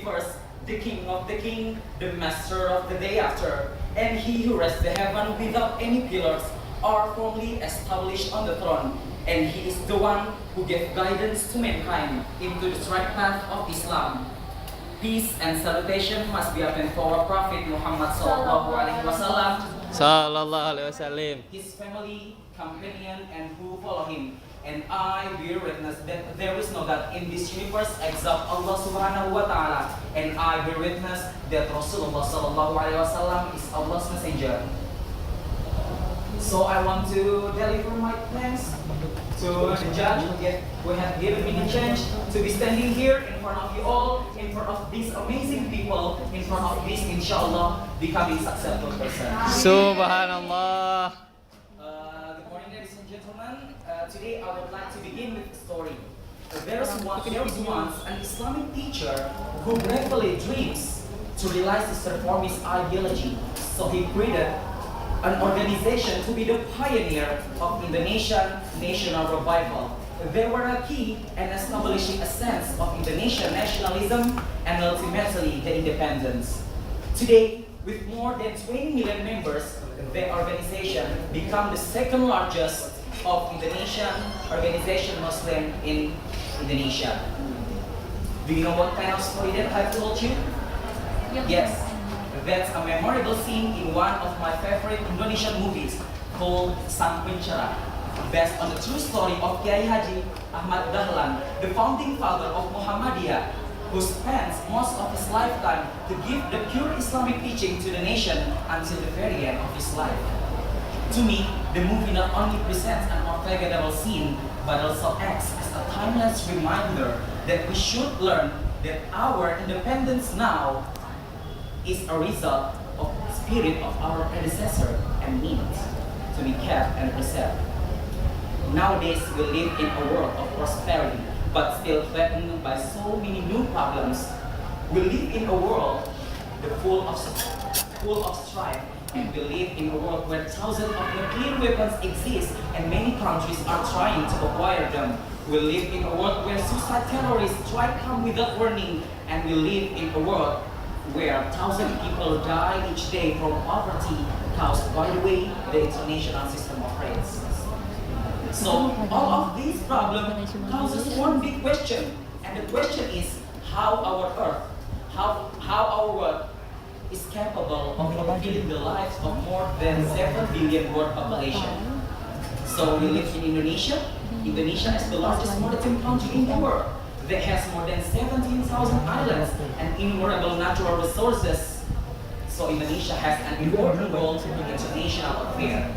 first, the King of the king, the master of the day after, and he who rests the heaven without any pillars, are firmly established on the throne, and he is the one who gave guidance to mankind into the straight path of Islam. Peace and salutation must be upon our Prophet Muhammad sallallahu alaihi wasallam, Sallallahu alaihi wasallam. his family, companion, and who follow him. And I bear witness that there is no God in this universe except Allah subhanahu wa ta'ala. And I bear witness that Rasulullah sallallahu alaihi wasallam is Allah's messenger. So I want to deliver my thanks to the judge who have given me the chance to be standing here in front of you all, in front of these amazing people, in front of this inshallah becoming successful person. Subhanallah. Good morning, ladies and gentlemen. Today I would like to begin with a story. There was once an Islamic teacher who gratefully dreams to realize his reformist ideology. So he created an organization to be the pioneer of Indonesian national revival. They were a key in establishing a sense of Indonesian nationalism and ultimately the independence. Today, with more than 20 million members, the organization became the second largest of Indonesian organization Muslim in Indonesia. Do you know what kind of story that I told you? Yes, that's a memorable scene in one of my favorite Indonesian movies called Sang Pencerah, based on the true story of Kiai Haji Ahmad Dahlan, the founding father of Muhammadiyah, who spends most of his lifetime to give the pure Islamic teaching to the nation until the very end of his life. To me, the movie not only presents an unforgettable scene, but also acts as a timeless reminder that we should learn that our independence now is a result of the spirit of our predecessor and needs to be kept and preserved. Nowadays, we live in a world of prosperity, but still threatened by so many new problems. We live in a world full of strife, and we live in a world where thousands of nuclear weapons exist and many countries are trying to acquire them. We live in a world where suicide terrorists try to come without warning, and we live in a world where thousands of people die each day from poverty caused by the way the international system operates. So all of these problems causes one big question, and the question is how our earth, how our world is capable of fulfilling the lives of more than 7 billion world population. So we live in Indonesia. Indonesia is the largest maritime country in the world that has more than 17,000 islands and innumerable natural resources. So Indonesia has an important role in international affairs.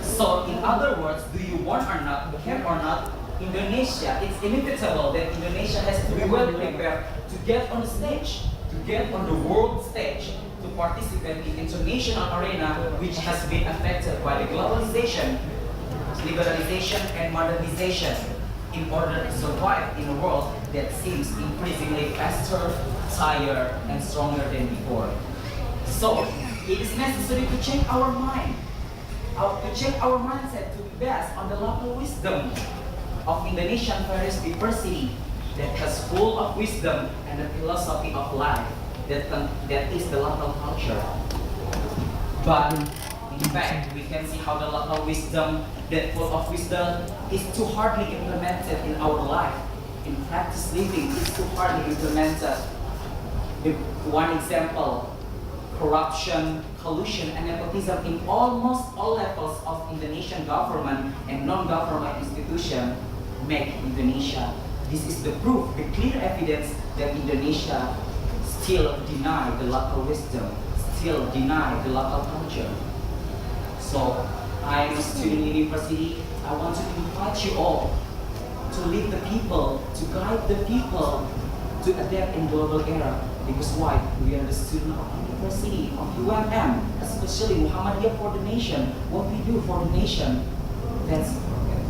So in other words, do you want or not, can or not, Indonesia, it's inevitable that Indonesia has to be well prepared to get on the stage, to get on the world stage, to participate in international arena which has been affected by the globalization, liberalization and modernization in order to survive in a world that seems increasingly faster, higher, and stronger than before. So it is necessary to change our mind, to change our mindset to be based on the local wisdom of Indonesian various diversity that has full of wisdom and the philosophy of life that is the local culture. But in fact, we can see how the local wisdom, that full of wisdom, is too hardly implemented in our life. In practice living, it's too hardly implemented. One example, corruption, collusion, and nepotism in almost all levels of Indonesian government and non-government institutions make Indonesia. This is the proof, the clear evidence that Indonesia still deny the local wisdom, still deny the local culture. So, I am a student in university. I want to invite you all to lead the people, to guide the people to adapt in global era. Because why? We are the student of university, of UMM, especially Muhammadiyah for the nation. What we do for the nation, that's important.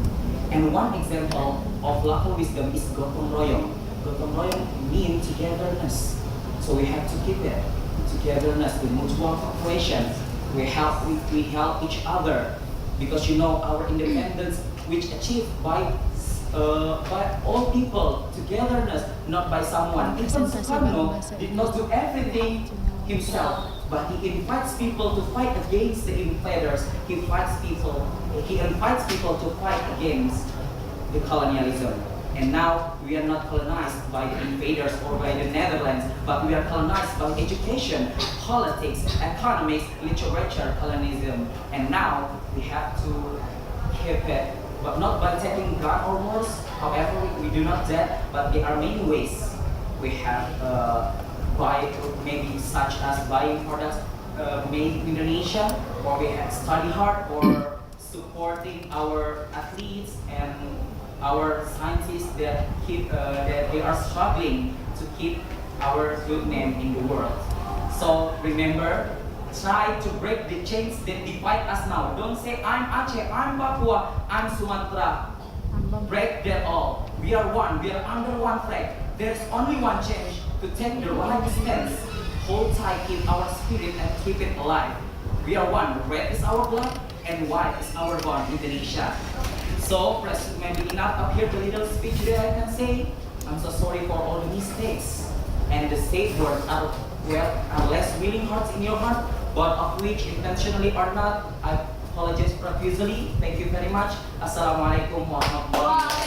And one example of local wisdom is gotong royong. Gotong royong means togetherness. So we have to keep it. Togetherness, the mutual cooperation. We help each other. Because you know our independence, which achieved by by all people, togetherness, not by someone. Even Soekarno did not do everything himself, but he invites people to fight against the invaders. He invites people to fight against the colonialism. And now we are not colonized by the invaders or by the Netherlands, but we are colonized by education, politics, economics, literature, colonialism. And now we have to keep it, but not by taking gun or wars. However, we do not that, but there are many ways. We have buy, maybe such as buying products made in Indonesia, or we have study hard, or supporting our athletes and our scientists that they are struggling to keep our good name in the world. So remember, try to break the chains that divide us now. Don't say I'm Aceh, I'm Papua, I'm Sumatra. Break that all. We are one. We are under one flag. There's only one change to take the right stance. Hold tight in our spirit and keep it alive. We are one. Red is our blood and white is our bond, Indonesia. So, maybe enough up here the little speech that I can say. I'm so sorry for all the mistakes and the safe words are less willing hearts in your heart, but of which intentionally or not, I apologize profusely. Thank you very much. Assalamualaikum warahmatullahi wabarakatuh.